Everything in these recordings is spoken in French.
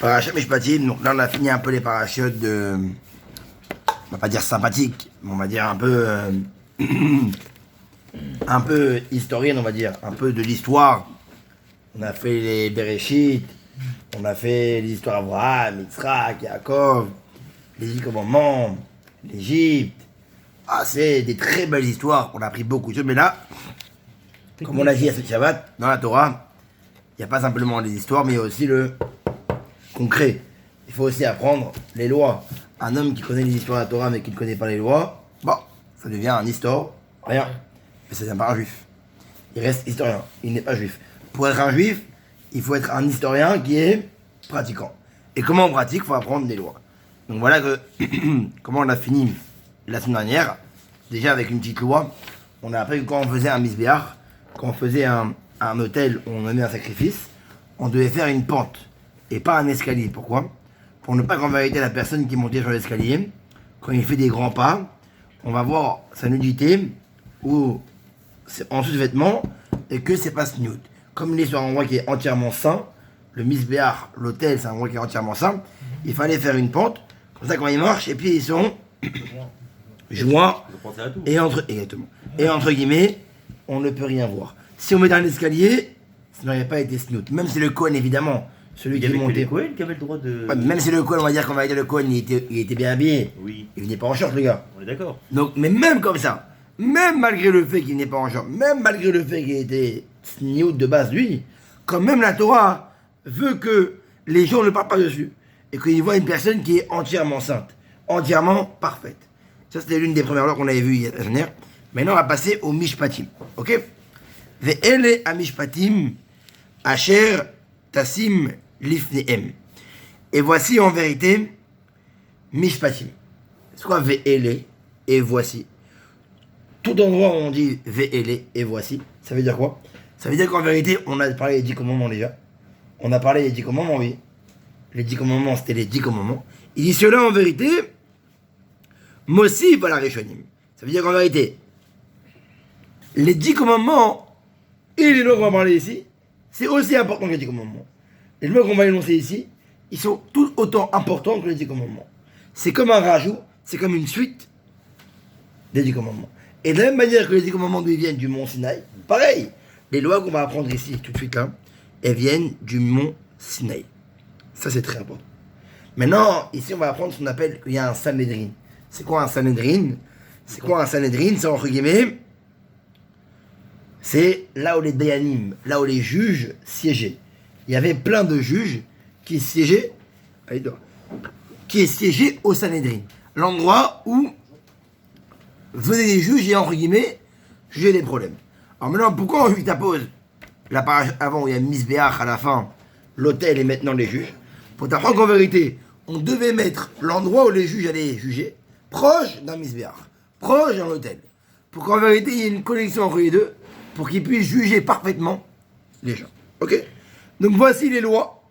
Parachat Mishpatim, donc là on a fini un peu les parachutes de... On va pas dire sympathiques, mais on va dire un peu... un peu historienne, on va dire, un peu de l'histoire. On a fait les Bereshit, on a fait l'histoire d'Abraham, Yitzhak, Yaakov, les 10 commandements, l'Égypte. Ah, c'est des très belles histoires, on a appris beaucoup de choses, mais là, comme on a dit à ce Shabbat, dans la Torah, il n'y a pas simplement les histoires, mais il y a aussi le concret. Il faut aussi apprendre les lois. Un homme qui connaît les histoires de la Torah mais qui ne connaît pas les lois, bon, ça devient un histoire, rien. Mais ça devient pas un juif. Il reste historien, il n'est pas juif. Pour être un juif, il faut être un historien qui est pratiquant. Et comment on pratique? Il faut apprendre des lois. Donc voilà que comment on a fini la semaine dernière. Déjà avec une petite loi, on a appris que quand on faisait un misbéach, quand on faisait un hôtel où on donnait un sacrifice, on devait faire une pente et pas un escalier. Pourquoi? Pour ne pas qu'en vérité la personne qui montait sur l'escalier, quand il fait des grands pas, on va voir sa nudité ou en sous-vêtements et que c'est pas snoot. Comme il est sur un endroit qui est entièrement sain, le misbéach, l'hôtel, c'est un endroit qui est entièrement sain, il fallait faire une pente, comme ça quand il marche, et puis ils sont joints, et entre guillemets, on ne peut rien voir. Si on met dans l'escalier, ça n'aurait pas été snoot. Même si le Cohen, évidemment, celui qui montait. Le Cohen qui avait le droit de. Ouais, même si le Cohen, on va dire qu'en vérité, le Cohen, il était bien habillé. Oui. Il venait pas en short, le gars. On est d'accord. Donc, mais même comme ça, même malgré le fait qu'il n'est pas en short, même malgré le fait qu'il était snoot de base, lui, quand même la Torah veut que les gens ne parlent pas dessus. Et qu'ils voient une personne qui est entièrement sainte, entièrement parfaite. Ça, c'était l'une des premières lois qu'on avait vues la dernière. Maintenant, on va passer au Mishpatim. Ok? Ve'ele amishpatim asher tasim lifnehem. Et voici en vérité Mishpatim. C'est quoi ve'ele et voici? Tout endroit où on dit ve'ele et voici, ça veut dire quoi? Ça veut dire qu'en vérité, on a parlé des 10 commandements déjà. On a parlé des 10 commandements, oui. Les 10 commandements, c'était les 10 commandements. Il dit cela en vérité, Mosif à la Rishonim. Ça veut dire qu'en vérité, les 10 commandements et les lois qu'on va parler ici, c'est aussi important que les 10 commandements. Les lois qu'on va énoncer ici, ils sont tout autant importants que les 10 commandements. C'est comme un rajout, c'est comme une suite des 10 commandements. Et de la même manière que les 10 commandements viennent du mont Sinaï, pareil, les lois qu'on va apprendre ici, tout de suite là, elles viennent du mont Sinaï. Ça, c'est très important. Maintenant, ici, on va apprendre ce qu'on appelle qu'il y a un Sanhedrin. C'est quoi un Sanhedrin? C'est quoi un Sanhedrin? C'est entre guillemets, c'est là où les Dayanim, là où les juges siégeaient. Il y avait plein de juges qui siégeaient, au Sanhedrin. L'endroit où venaient les juges et, entre guillemets, juger les problèmes. Alors maintenant, pourquoi on juxtapose la page avant où il y a Misbéach à la fin, l'hôtel et maintenant les juges? Pour t'apprendre qu'en vérité, on devait mettre l'endroit où les juges allaient juger proche d'un misbéach, proche d'un hôtel. Pour qu'en vérité, il y ait une connexion entre les deux, pour qu'ils puissent juger parfaitement les gens. Ok? Donc voici les lois,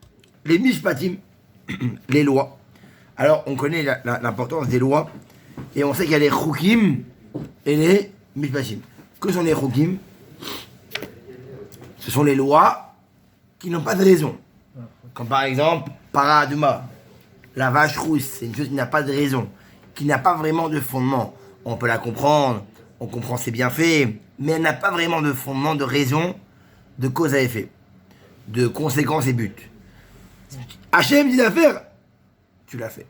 les mishpatim, les lois. Alors, on connaît l'importance des lois, et on sait qu'il y a les chukim et les mishpatim. Que sont les chukim? Ce sont les lois qui n'ont pas de raison. Comme par exemple, Para Aduma, la vache rousse, c'est une chose qui n'a pas de raison, qui n'a pas vraiment de fondement. On peut la comprendre, on comprend ses bienfaits, mais elle n'a pas vraiment de fondement, de raison, de cause à effet, de conséquences et buts. Hachem dit d'affaire, tu l'as fait.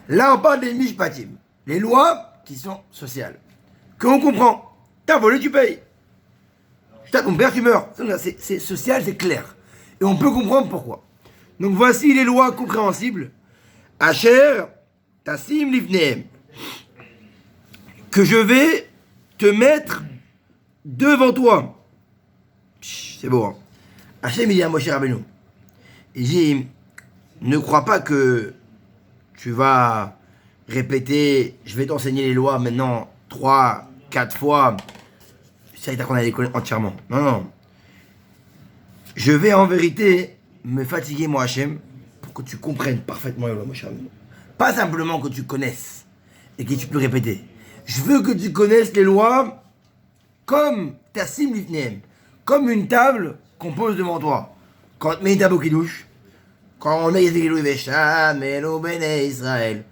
Là, on parle des mishpatim, les lois qui sont sociales, que on comprend. T'as volé, tu payes. T'as ton père, tu meurs. C'est social, c'est clair. Et on peut comprendre pourquoi. Donc voici les lois compréhensibles. Asher, Tassim, Livnehem. Que je vais te mettre devant toi. C'est beau, hein. Hachem, il dit à Moshe Rabbeinu. Il dit, ne crois pas que tu vas répéter, je vais t'enseigner les lois maintenant 3, 4 fois. C'est vrai qu'on a les connaître entièrement. Non, non. Je vais en vérité me fatiguer, moi, Hachem, pour que tu comprennes parfaitement les lois, mon cher ami. Pas simplement que tu connaisses et que tu peux répéter. Je veux que tu connaisses les lois comme Tassim Lifnehem, comme une table qu'on pose devant toi. Quand on te met une table au kidouche, Quand on met Louis Vécham, et Béné Israël.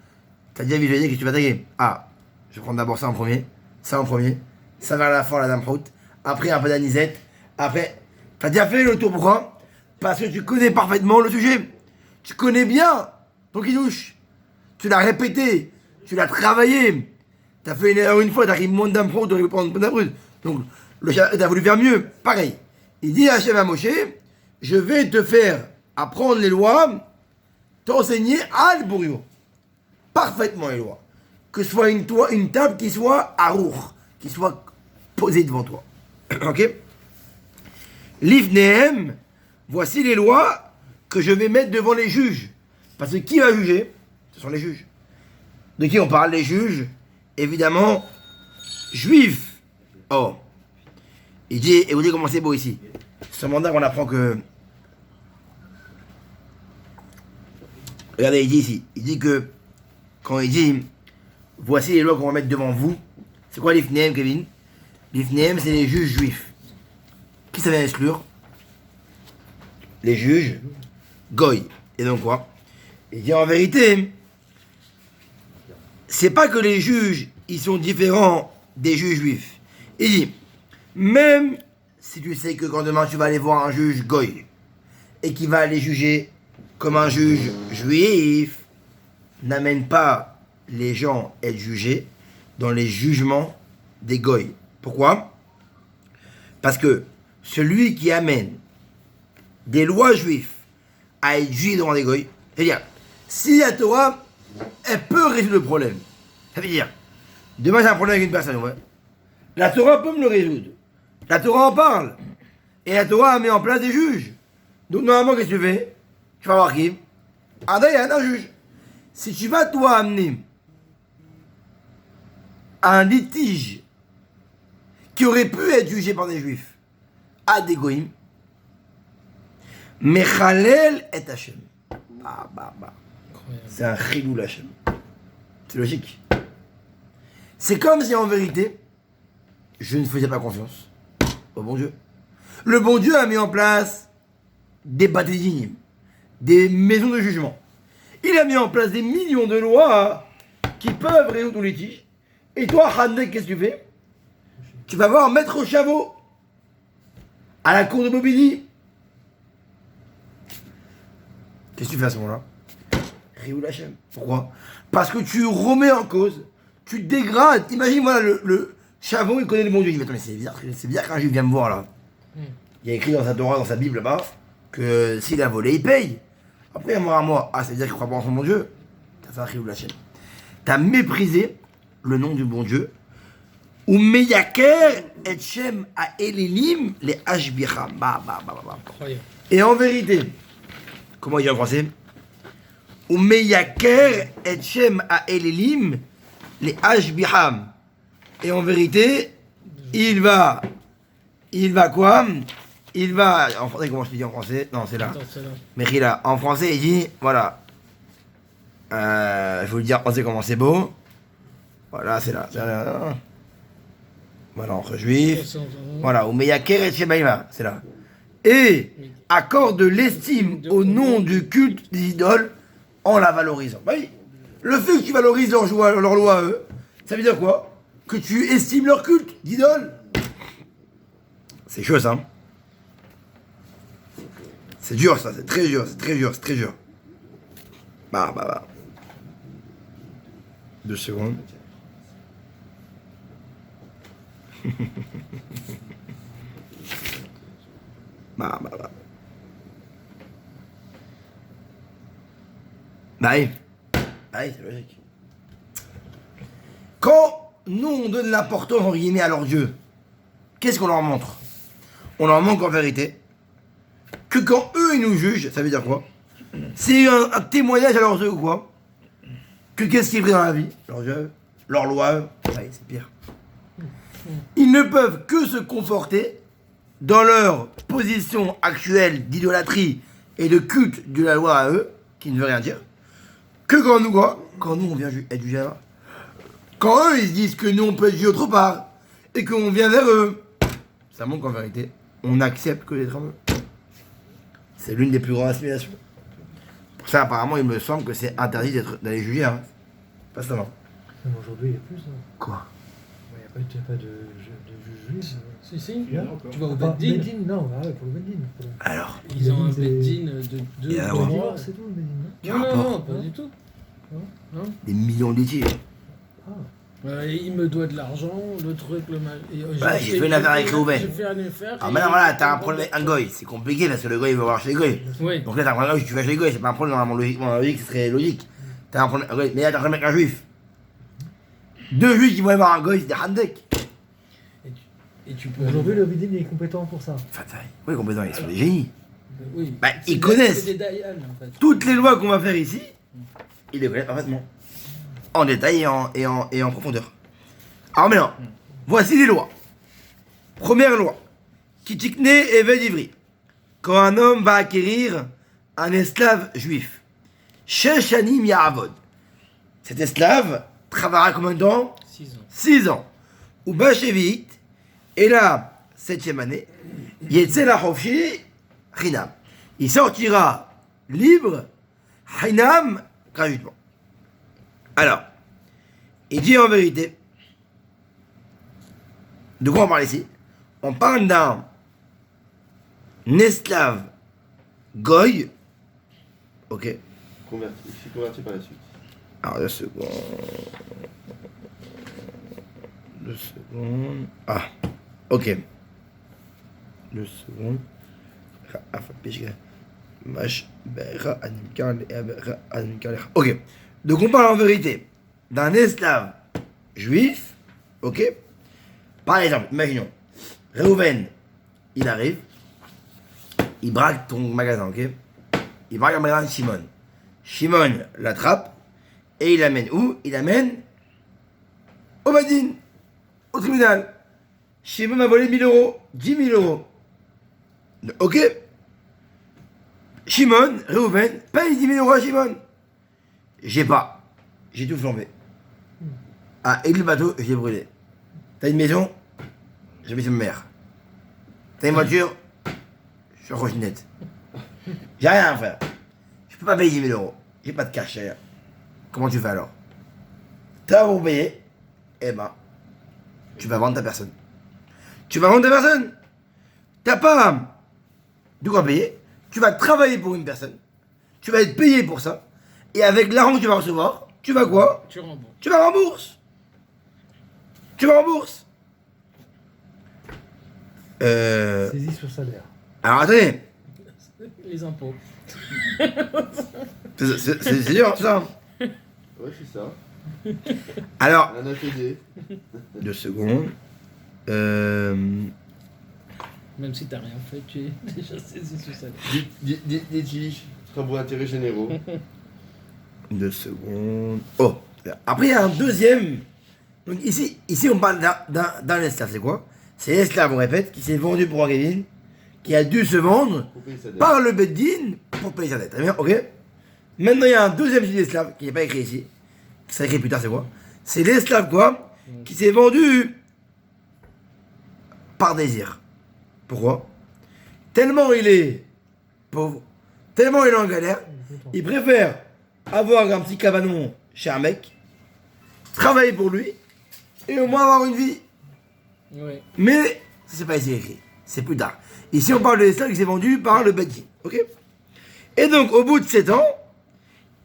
T'as déjà visualisé que tu vas taguer. Ah, je vais prendre d'abord ça en premier. Ça vers la fin, la dame Prout. Après, un peu d'anisette. Après, t'as déjà fait le tour. Pourquoi? Parce que tu connais parfaitement le sujet. Tu connais bien ton kidouche. Tu l'as répété. Tu l'as travaillé. T'as fait une erreur une fois, t'arrives moins de dame Prout, t'aurais pu prendre dame Prout. Donc, t'as voulu faire mieux. Pareil. Il dit à Hachem à Moshe, je vais te faire apprendre les lois, t'enseigner al-Bourio. Parfaitement les lois. Que ce soit une table qui soit arour, qui soit posée devant toi. Ok? L'Ifnehem, voici les lois que je vais mettre devant les juges. Parce que qui va juger? Ce sont les juges. De qui on parle? Les juges, évidemment, juifs. Oh. Il dit, et vous dites comment c'est beau ici. Ce mandat, on apprend que. Regardez, il dit ici. Il dit que, quand il dit, voici les lois qu'on va mettre devant vous. C'est quoi l'Ifnehem, Kevin? L'Ifnehem, c'est les juges juifs. Qui ça vient exclure? Les juges Goy. Et donc quoi? Il dit en vérité, c'est pas que les juges, ils sont différents des juges juifs. Il dit, même si tu sais que quand demain tu vas aller voir un juge Goy, et qui va aller juger comme un juge juif, n'amène pas les gens à être jugés dans les jugements des Goy. Pourquoi? Parce que celui qui amène des lois juives à être jugé devant des Goy, c'est-à-dire, si la Torah, elle peut résoudre le problème. Ça veut dire, demain j'ai un problème avec une personne, ouais. La Torah peut me le résoudre. La Torah en parle. Et la Torah a mis en place des juges. Donc normalement, qu'est-ce que tu fais? Tu vas voir qui? Un juge. Si tu vas, toi, amener un litige qui aurait pu être jugé par des juifs à des goïms, Mechalel et Hachem. C'est un chiloul Hachem. C'est logique. C'est comme si en vérité, je ne faisais pas confiance au bon Dieu. Le bon Dieu a mis en place des bâtiments, des maisons de jugement. Il a mis en place des millions de lois qui peuvent résoudre ton litige. Et toi, Handek, qu'est-ce que tu fais? Tu vas voir Maître Chavot à la cour de Bobigny. Qu'est-ce que tu fais à ce moment-là? Rioul Hachem. Pourquoi? Parce que tu remets en cause, tu dégrades. Imagine, voilà, le Chavot, il connaît le bon Dieu. Il dit, attends, mais c'est bizarre qu'un juif vient me voir là. Il y a écrit dans sa Torah, dans sa Bible là-bas, que s'il a volé, il paye. Après, à moi, ah, ça veut dire qu'il ne croit pas en son bon Dieu. T'as fait un Rioul Hachem. T'as méprisé le nom du bon Dieu. Ou meyaker et shem a elilim les hashbicham. Et en vérité, comment il dit en français? Ou meyaker et shem a elilim les hashbicham. Et en vérité, il va quoi? Il va, en français, comment je te dis en français? Non, c'est là. Mais là, en français, il dit, voilà. Je vais vous le dire en français comment c'est beau. Voilà, c'est là. Voilà, entre juifs. Voilà, ou meyaker et shemaïma, c'est là. Et accorde de l'estime au nom du culte des idoles en la valorisant. Bah oui, le fait que tu valorises leur loi à eux, ça veut dire quoi? Que tu estimes leur culte d'idole. C'est chaud ça. C'est dur ça, c'est très dur, c'est très dur, c'est très dur. Bah. 2 secondes. Bah oui, c'est logique. Quand nous on donne l'importance en guillemets à leur Dieu, qu'est-ce qu'on leur montre? On leur montre en vérité que quand eux ils nous jugent, ça veut dire quoi? C'est un témoignage à leurs yeux ou quoi? Que qu'est-ce qui est vrai dans la vie? Leurs yeux, leurs lois, ouais, c'est pire. Ils ne peuvent que se conforter dans leur position actuelle d'idolâtrie et de culte de la loi à eux, qui ne veut rien dire, que quand nous, quoi? Quand nous on vient être jugés là. Quand eux ils se disent que nous on peut être jugés autre part, et qu'on vient vers eux, ça montre qu'en vérité, on accepte que les eux. C'est l'une des plus grandes assimilations. Ça, apparemment, il me semble que c'est interdit d'aller juger, hein. Pas seulement. Même aujourd'hui, il y a plus. Hein. Quoi? Il n'y a pas de juge. Si, Il y a tu vas au Beddin. Beddin. Non, bah ouais, pour le Beddin. Alors, Ils ont un c'est- Beddin de 2 Et ah ou ouais. 3. C'est tout le Beddin, non Quel Non, non, rapport? non, pas du tout. des millions de litiges. Ah, Il me doit de l'argent, le truc, le mal. J'ai fait une affaire avec Rouven. J'ai fait une affaire. Alors maintenant, voilà, t'as un problème avec un goy. C'est compliqué parce que le goy, il veut voir chez le goy. Oui. Donc là, t'as un problème avec un goy, tu vas chez le goy, c'est pas un problème normalement logique. Bon, logique, ce serait logique. T'as un problème, mais là, t'as un problème avec un juif. Deux juifs qui vont aller voir un goy, c'est des handek. Et tu peux. aujourd'hui, le Beddin est compétent pour ça. Enfin, oui, compétents, ils sont des génies. Oui. Bah, C'est ils des- connaissent. C'est des Dayan en fait. Toutes les lois qu'on va faire ici, ils les connaissent parfaitement. En détail et en profondeur. Alors maintenant, voici les lois. Première loi. Kitikne Eved Ivri. Quand un homme va acquérir un esclave juif. Sheshanim Ya'avod. Cet esclave travaillera combien de temps? 6 ans. 6 ans. Ou Bachevit. Et la 7e année. Yetzel HaChofshi Chinam. Il sortira libre. Chinam gratuitement. Alors, il dit en vérité, de quoi on parle ici? On parle d'un esclave goy, ok? Converti. Il s'est converti par la suite. Alors, 2 secondes. 2 secondes. Ah, ok. 2 secondes. Ok. Donc on parle en vérité d'un esclave juif, ok? Par exemple, imaginons, Reuven, il arrive, il braque ton magasin, ok? Il braque le magasin de Shimon. Shimon l'attrape et il l'amène où? Il l'amène au Badin, au tribunal. Shimon m'a volé 1000 euros, 10 000 euros. Ok? Shimon, Reuven, paye 10 000 euros à Shimon. J'ai pas. J'ai tout flambé. Ah, et le bateau, je l'ai brûlé. T'as une maison? J'ai mis sur ma mère. T'as une voiture? Je suis en trottinette. J'ai rien à faire. Je peux pas payer 10 000 euros. J'ai pas de cash derrière. Comment tu fais alors? T'as pour payer? Eh ben, tu vas vendre ta personne. Tu vas vendre ta personne. T'as pas de quoi payer. Tu vas travailler pour une personne. Tu vas être payé pour ça. Et avec l'argent que tu vas recevoir, tu vas quoi? Tu rembourses. Tu vas rembourser. Tu vas rembourser. Saisie sur salaire. Alors attendez. Les impôts. C'est dur ça. Ouais, c'est ça. Alors, Un ATD. 2 secondes. Même si t'as rien fait, tu es déjà saisi sous ça. Litige. Travaux d'intérêt généraux. 2 secondes. Oh. Après, il y a un deuxième. Donc ici on parle d'un esclave. C'est quoi? C'est l'esclave, on répète, qui s'est vendu pour un Kevin, qui a dû se vendre Pour payer sa dette. par le Beddin pour payer sa dette. Très bien, ok? Maintenant, il y a un deuxième type d'esclave qui n'est pas écrit ici. Qui sera écrit plus tard, c'est quoi? C'est l'esclave, quoi? Qui s'est vendu par désir. Pourquoi? Tellement il est pauvre, tellement il est en galère, il préfère avoir un petit cabanon chez un mec, travailler pour lui, et au moins avoir une vie. Oui. Mais c'est pas ici écrit, c'est plus tard. Ici on parle de l'esclave qui s'est vendu par le Beddin, ok? Et donc au bout de 7 ans,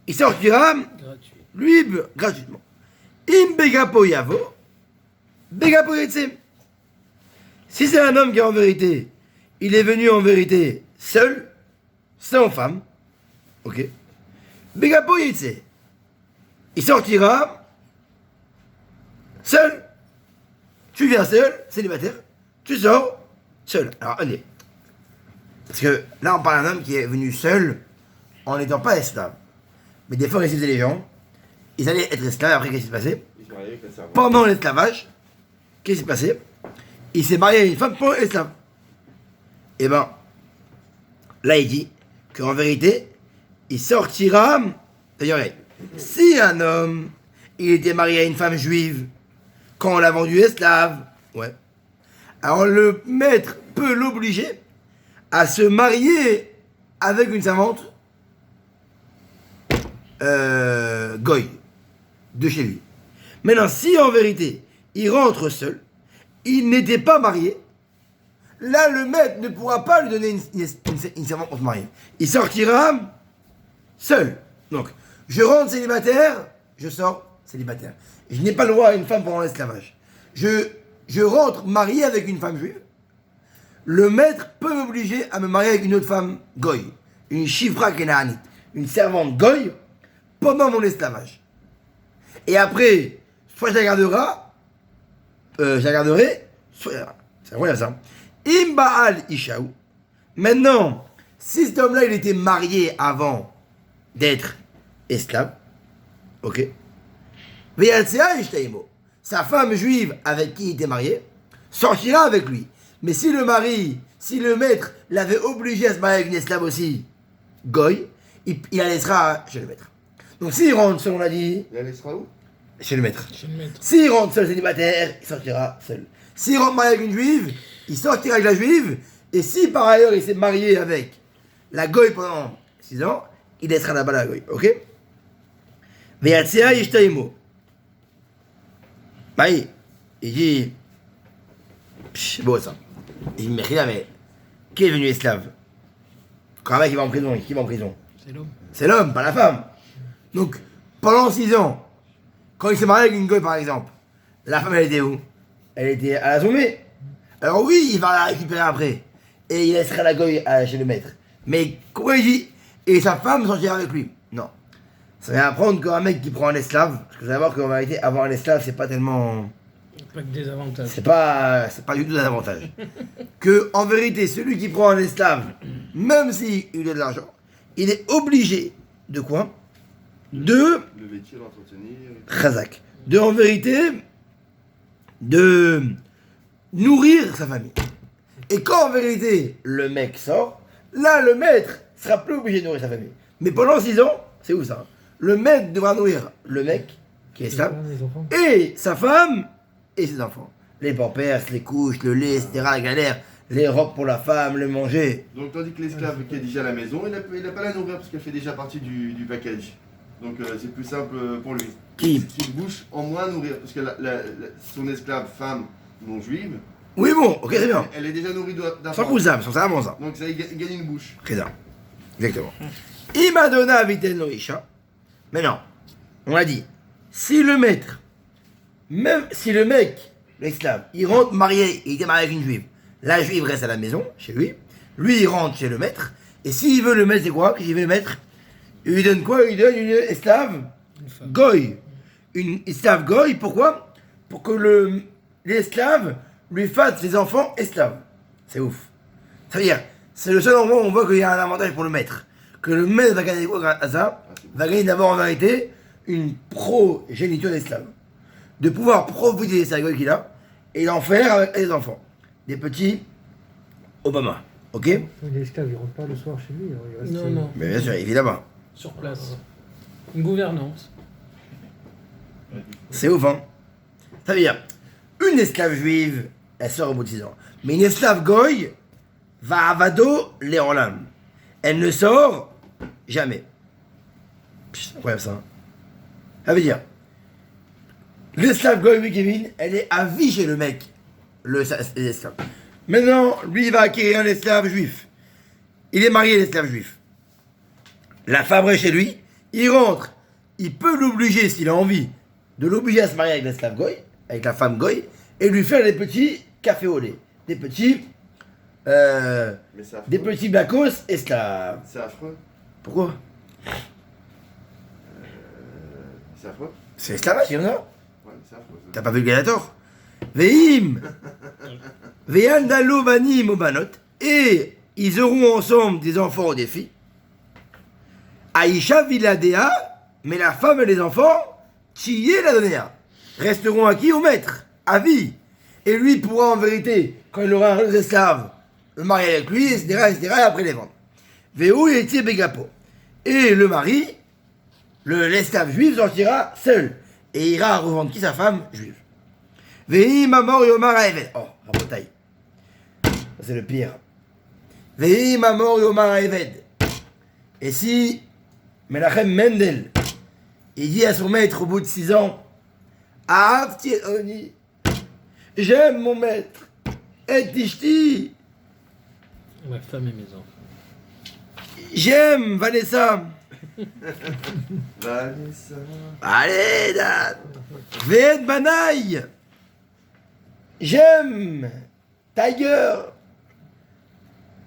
il sortira Gratuit. libre gratuitement. Im begapo yavo, begapo yetse. Si c'est un homme qui en vérité, il est venu en vérité seul, sans femme, ok? Begapo yetse. Il sortira seul. Tu viens seul, célibataire, tu sors seul. Alors, allez. Parce que là, on parle d'un homme qui est venu seul en n'étant pas esclave. Mais des fois, il les gens, ils allaient être esclaves, après, qu'est-ce qui s'est passé? Il s'est marié avec la servante. Pendant l'esclavage, qu'est-ce qui s'est passé? Il s'est marié à une femme pour esclave. Et ben, là, il dit qu'en vérité, il sortira. D'ailleurs, si un homme, il était marié à une femme juive, quand on l'a vendu esclave, ouais. Alors le maître peut l'obliger à se marier avec une servante goy, de chez lui. Maintenant, si en vérité, il rentre seul, il n'était pas marié, là, le maître ne pourra pas lui donner une servante pour se marier. Il sortira seul. Donc, je rentre célibataire, je sors célibataire. Je n'ai pas le droit à une femme pendant l'esclavage. Je rentre marié avec une femme juive. Le maître peut m'obliger à me marier avec une autre femme goy, une shifra kenaanite, une servante goy, pendant mon esclavage. Et après, soit je la garderai, soit... C'est incroyable ça. Imbaal Ishaou. Maintenant, si cet homme-là, il était marié avant d'être esclave, ok. Sa femme juive avec qui il était marié sortira avec lui. Mais si le maître l'avait obligé à se marier avec une esclave aussi, goy, il la laissera chez le maître. Donc s'il rentre seul, on l'a dit, Il la laissera où? chez le maître. Chez le maître. S'il rentre seul célibataire, il sortira seul. S'il rentre marié avec une juive, il sortira avec la juive. Et si par ailleurs il s'est marié avec la goy pendant 6 ans, il laissera là-bas la goy. Ok? Veyatsea yishtaimo. Maï, il dit, bon ça. Il dit, mais qui est devenu esclave? Quand un mec il va en prison, qui va en prison? C'est l'homme. C'est l'homme, pas la femme. Donc, pendant 6 ans, quand il s'est marié avec une goy par exemple, la femme elle était où? Elle était à la zombie. Alors oui, il va la récupérer après. Et il laissera la goy chez le maître. Mais comment il dit? Et sa femme sortira avec lui. Non. Ça vient apprendre qu'un mec qui prend un esclave, parce que vous allez voir qu'en vérité, avoir un esclave, c'est pas tellement... Pas que des avantages. C'est pas du tout un avantage. Que, en vérité, celui qui prend un esclave, même s'il a de l'argent, il est obligé de quoi? De... Le vêtir, l'entretenir. Khazak. De, en vérité, de nourrir sa famille. Et quand, en vérité, le mec sort, là, le maître sera plus obligé de nourrir sa famille. Mais pendant 6 ans, c'est où ça? Le maître devra nourrir le mec, qui est esclave, Les enfants. et sa femme, et ses enfants. Les pampers, les couches, le lait, etc., la galère, les robes pour la femme, le manger. Donc tandis que l'esclave qui est déjà à la maison, il n'a pas à la nourrir parce qu'elle fait déjà partie du package. Donc c'est plus simple pour lui. Qui? C'est une bouche en moins à nourrir parce que son esclave femme non juive, Oui, bon, ok, c'est bien. elle est déjà nourrie d'un Sans cousin, sans ça, avant ça. Donc ça, il gagne une bouche. Très bien. Exactement. Imadona vitel noisha. Maintenant, on a dit, si le maître, même si le mec, l'esclave, il rentre marié, il était marié avec une juive, la juive reste à la maison, chez lui, il rentre chez le maître, et s'il veut le maître, c'est quoi? Qu'est-ce qu'il veut le maître? Il lui donne quoi? Il lui donne une esclave goy. Une esclave goy, pourquoi? Pour que l'esclave lui fasse ses enfants esclaves. C'est ouf. Ça veut dire, c'est le seul endroit où on voit qu'il y a un avantage pour le maître. Que le maître va gagner quoi grâce à ça? Va gagner d'abord en vérité une progéniture d'esclaves. De pouvoir profiter des sagots qu'il a et d'en faire avec les enfants. Des petits Obama. Ok? Les esclaves, ils rentrent pas le soir chez lui. Alors il reste Non. Mais bien sûr, évidemment. Sur place. Une gouvernance. C'est ouf, hein? Ça veut dire, une esclave juive, elle sort au bout de 6 ans. Mais une esclave goy va avado les rolam. Elle ne sort jamais. C'est incroyable ça. Ça veut dire, l'esclave goy, oui, Kevin, elle est à vie chez le mec, l'esclave. Maintenant, lui, il va acquérir un esclave juif. Il est marié à l'esclave juif. La femme est chez lui, il rentre. Il peut l'obliger, s'il a envie, de l'obliger à se marier avec l'esclave goy, avec la femme goy, et lui faire des petits cafés au lait. Des petits... Mais c'est affreux. des petits blacos esclaves. C'est affreux. Pourquoi? C'est affreux. C'est esclavage, il y en a. Ouais, c'est affreux. ça. T'as pas vu le Galator? Veim Veandalo banim au banot. Et ils auront ensemble des enfants ou des filles. Aïcha Villadea, mais la femme et les enfants, Tchiyé la donnea, resteront acquis au maître, à vie. Et lui pourra en vérité, quand il aura un esclave, le marier avec lui, etc., et après les vendre. Veu et Begapo. Et le mari, l'esclave juif sortira seul et ira revendre qui? Sa femme juive. Vei mamor yomar haeved. Oh, rabotaille. C'est le pire. Vei mamor yomar haeved. Et si Menachem Mendel Il dit à son maître au bout de 6 ans, Ahavti et Oni, j'aime mon maître, et Tishti, Ma femme et mes enfants. j'aime Vanessa. Vanessa. Allez, Dan, Ved Banaï, j'aime Tiger,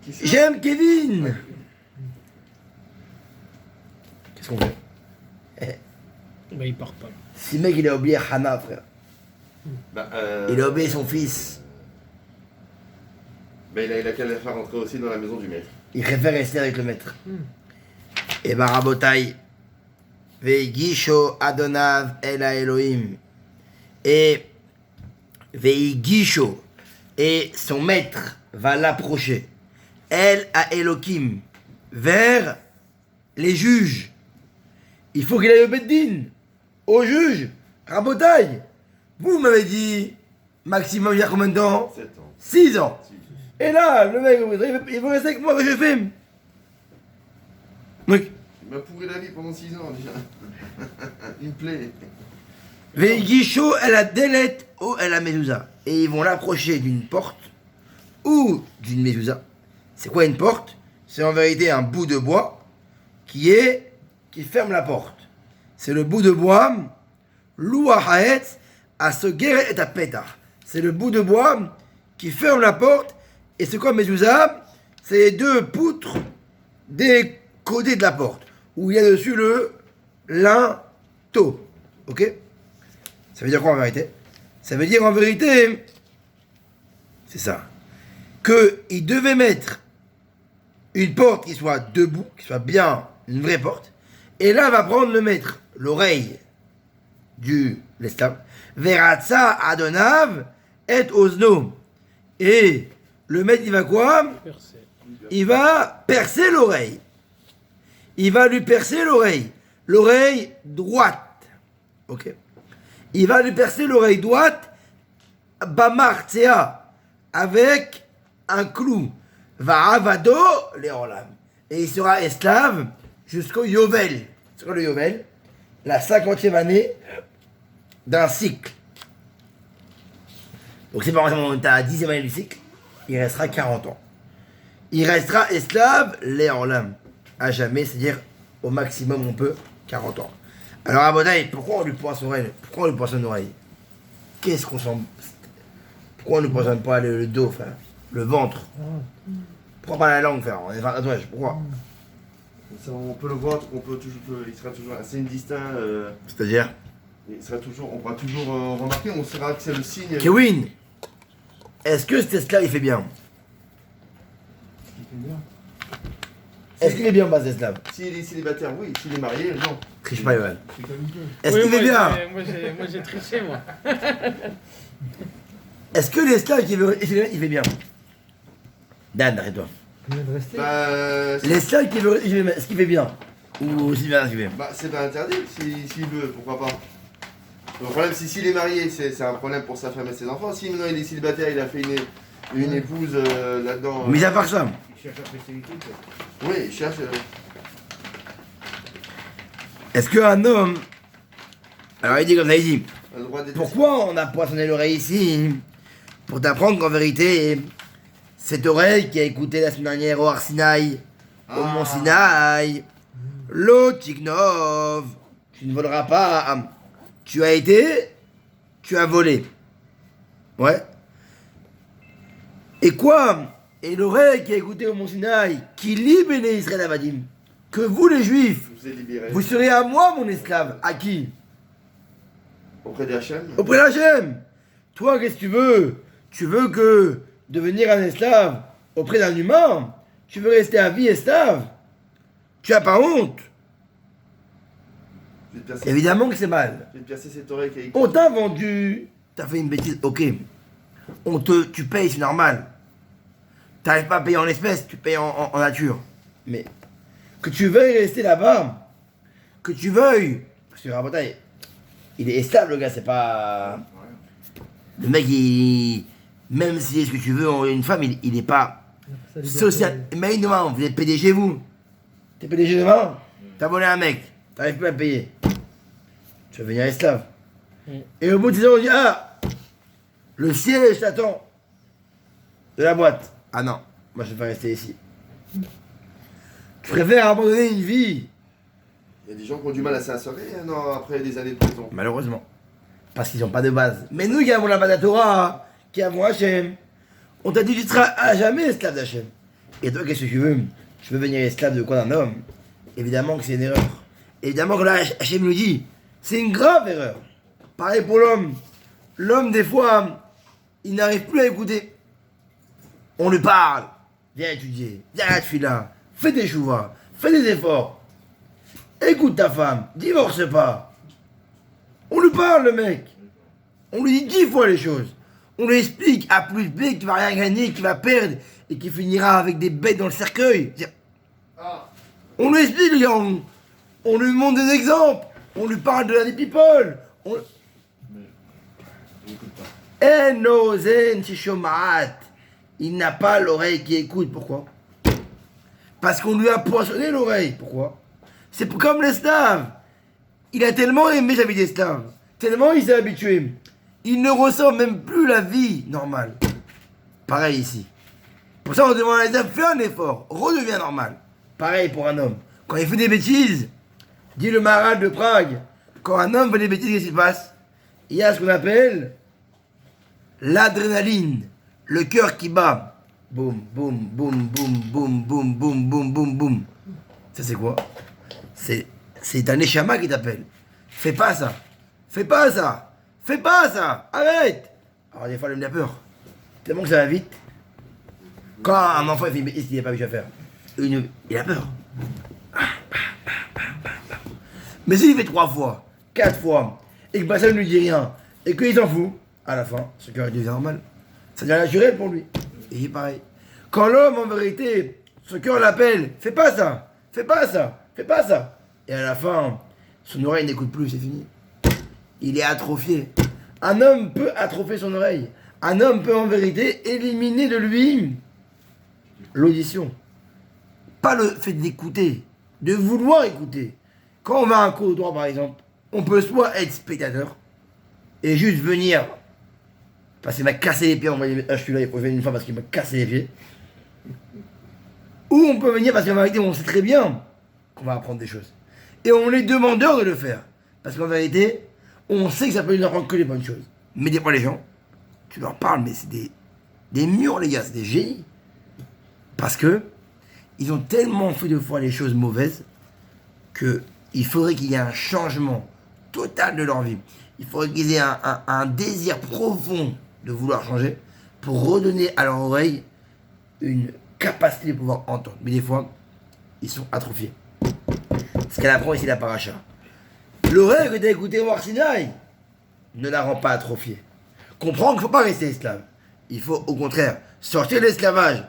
Qui c'est? j'aime Kevin. Qu'est-ce qu'on fait? Bah, il part pas. Si le mec il a oublié Hana, frère, Bah, il a oublié son fils, bah, il a qu'à la faire rentrer aussi dans la maison du maître. il préfère rester avec le maître. Et Barabotai, Veigisho Adonav El Elohim, et Veigisho, et son maître va l'approcher, El à Elohim, vers les juges. Il faut qu'il aille au Beddin, au juge. Rabotai, vous m'avez dit maximum il y a combien de temps? 7 ans. 6 ans. Si. Et là, le mec, il veut rester avec moi, que je fais. Donc, Il m'a pourri la vie pendant 6 ans déjà. Il me plaît. Veigisho, elle a Delet ou elle a Mezouza. Et ils vont l'approcher d'une porte ou d'une Mezouza. C'est quoi une porte? C'est en vérité un bout de bois qui ferme la porte. C'est le bout de bois, Louahaetz, à ce guerre et à pétard. C'est le bout de bois qui ferme la porte. Et c'est quoi Mezouza? C'est les deux poutres des côtés de la porte, où il y a dessus le linteau. Ok? Ça veut dire quoi en vérité? Ça veut dire en vérité, c'est ça, qu'il devait mettre une porte qui soit debout, qui soit bien une vraie porte, et là va prendre le maître, l'oreille du l'esclave, Veratza Adonav et Ozno. Et le maître il va quoi? Percé. Il va percer l'oreille. Il va lui percer l'oreille. L'oreille droite. Ok. Il va lui percer l'oreille droite. Bamartzea. Avec un clou. Va avado leolam. Et il sera esclave jusqu'au Yovel. C'est quoi le Yovel? La 50e année d'un cycle. Donc c'est par exemple, on est à la 10e année du cycle. Il restera 40 ans. Il restera esclave, léorlam, à jamais, c'est-à-dire au maximum on peut 40 ans. Alors Abodaï, pourquoi on lui pointe son oreille? Pourquoi on lui pointe son oreille? Qu'est-ce qu'on s'en... Pourquoi on ne lui pointe pas le dos, frère? Le ventre? Pourquoi pas la langue, frère? On est tatouage, pourquoi? Ça, on peut le voir, il sera toujours assez indistinct. C'est-à-dire? On pourra toujours remarquer, on saura que c'est le signe. Kevin, est-ce que cet esclave il fait bien? Est-ce qu'il est bien, bas esclave? S'il est célibataire, oui. S'il est marié, non. Triche pas, Yoann. Est-ce Oui, qu'il est bien? Moi j'ai triché, moi. Est-ce que l'esclave il fait bien? Dan, arrête-toi. Il vient de rester. L'esclave est-ce qu'il fait bien? Ou s'il bien, ce qu'il fait? Bah, c'est pas interdit s'il veut, pourquoi pas. Le problème, c'est s'il est marié, c'est un problème pour sa femme et ses enfants. Si maintenant il est célibataire, il a fait une épouse là-dedans. Mis à part ça, Il cherche la spécialité, quoi. Oui, il cherche. est-ce qu'un homme. Alors il dit comme ça, il dit. Le droit d'être. Pourquoi on a poissonné l'oreille ici? Pour t'apprendre qu'en vérité, cette oreille qui a écouté la semaine dernière au Arsinaï, au Mont Sinaï, l'Otignov, tu ne voleras pas. Tu as volé. Ouais. Et quoi? Et l'oreille qui a écouté au Mont Sinaï, qui lit Béné Israël Avadim, que vous les Juifs, Je vous ai libéré. vous serez à moi mon esclave. À qui? Auprès d'Hachem. Auprès d'Hachem. Toi, qu'est-ce que tu veux? Tu veux que devenir un esclave auprès d'un humain? Tu veux rester à vie esclave? Tu as pas honte? Je vais te percer- Évidemment que c'est mal. je vais te percer cette oreille qui a On t'a vendu, t'as fait une bêtise, ok. Tu payes, c'est normal. T'arrives pas à payer en espèces, tu payes en nature. Mais que tu veuilles rester là-bas, que tu veuilles, parce que Rabotai, il est esclave le gars, c'est pas... Le mec, même si est-ce que tu veux une femme, il est pas Ça, les social. gars, Mais demain, vous êtes PDG vous. T'es PDG demain? T'as volé un mec, t'arrives plus à payer. tu vas devenir esclave. Mm. Et au bout de 10 ans, on dit, ah, le siège t'attend de la boîte. Ah non, moi je vais rester ici. Tu préfères abandonner une vie, Il y a des gens qui ont du mal à s'insérer non, après des années de prison. malheureusement, parce qu'ils n'ont pas de base. Mais nous qui avons la base de la Torah, qui avons Hachem, on t'a dit tu seras à jamais esclave d'Hachem. Et toi, qu'est-ce que tu veux? Tu veux devenir esclave de quoi, d'un homme? Évidemment que c'est une erreur. Évidemment que là, Hachem nous dit, c'est une grave erreur. Pareil pour l'homme. L'homme, des fois, il n'arrive plus à écouter. On lui parle. Viens étudier. Viens à la tefila. Fais des chouvas. Fais des efforts. Écoute ta femme. Divorce pas. On lui parle, le mec. On lui dit 10 fois les choses. On lui explique A plus B qu'il va rien gagner, qu'il va perdre et qu'il finira avec des bêtes dans le cercueil. Ah, On lui explique, les gars, on lui montre des exemples. On lui parle de la des people. Eno zen tishomaat. Il n'a pas l'oreille qui écoute. Pourquoi? Parce qu'on lui a poissonné l'oreille. Pourquoi? C'est comme l'esclave. Il a tellement aimé sa vie d'esclave, tellement il s'est habitué. Il ne ressent même plus la vie normale. Pareil ici. Pour ça, on demande à l'esclave, fais un effort, redeviens normal. Pareil pour un homme. Quand il fait des bêtises, dit le Maharal de Prague, quand un homme fait des bêtises, qu'est-ce qui se passe? Il y a ce qu'on appelle l'adrénaline, le cœur qui bat. Boum, boum, boum, boum, boum, boum, boum, boum, boum, boum. Ça c'est quoi? C'est un neshama qui t'appelle. Fais pas ça. Fais pas ça. Fais pas ça. Arrête. Alors des fois, il a peur. Tellement que ça va vite. Quand un enfant il fait une bêtise qu'il n'est pas habitué à faire, il a peur. Mais s'il fait 3 fois, 4 fois, et que personne ne lui dit rien, et qu'il s'en fout, à la fin, ce cœur devient normal. Ça devient naturel pour lui. Et il est pareil. Quand l'homme, en vérité, son cœur l'appelle, fais pas ça, fais pas ça, fais pas ça. Et à la fin, son oreille n'écoute plus, c'est fini. Il est atrophié. Un homme peut atrophier son oreille. Un homme peut en vérité éliminer de lui l'audition. Pas le fait d'écouter, de vouloir écouter. Quand on va à un cours de droit, par exemple, on peut soit être spectateur et juste venir parce qu'il m'a cassé les pieds, je suis là, il faut venir une fois parce qu'il m'a cassé les pieds. Ou on peut venir parce qu'en vérité, on sait très bien qu'on va apprendre des choses. Et on est demandeur de le faire. Parce qu'en vérité, on sait que ça peut nous apprendre que les bonnes choses. Mais des fois, les gens, tu leur parles, mais c'est des murs, les gars, c'est des génies. Parce que ils ont tellement fait de fois les choses mauvaises qu'il faudrait qu'il y ait un changement total de leur vie. Il faudrait qu'ils aient un désir profond de vouloir changer pour redonner à leur oreille une capacité de pouvoir entendre. Mais des fois, ils sont atrophiés. Ce qu'elle apprend ici, la paracha. L'oreille que tu as écoutée au Sinaï ne la rend pas atrophiée. Comprends qu'il ne faut pas rester esclave. Il faut au contraire sortir de l'esclavage,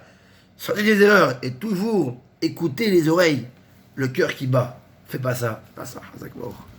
sortir des erreurs et toujours écouter les oreilles, le cœur qui bat. Fais pas ça, Hazak Baruch.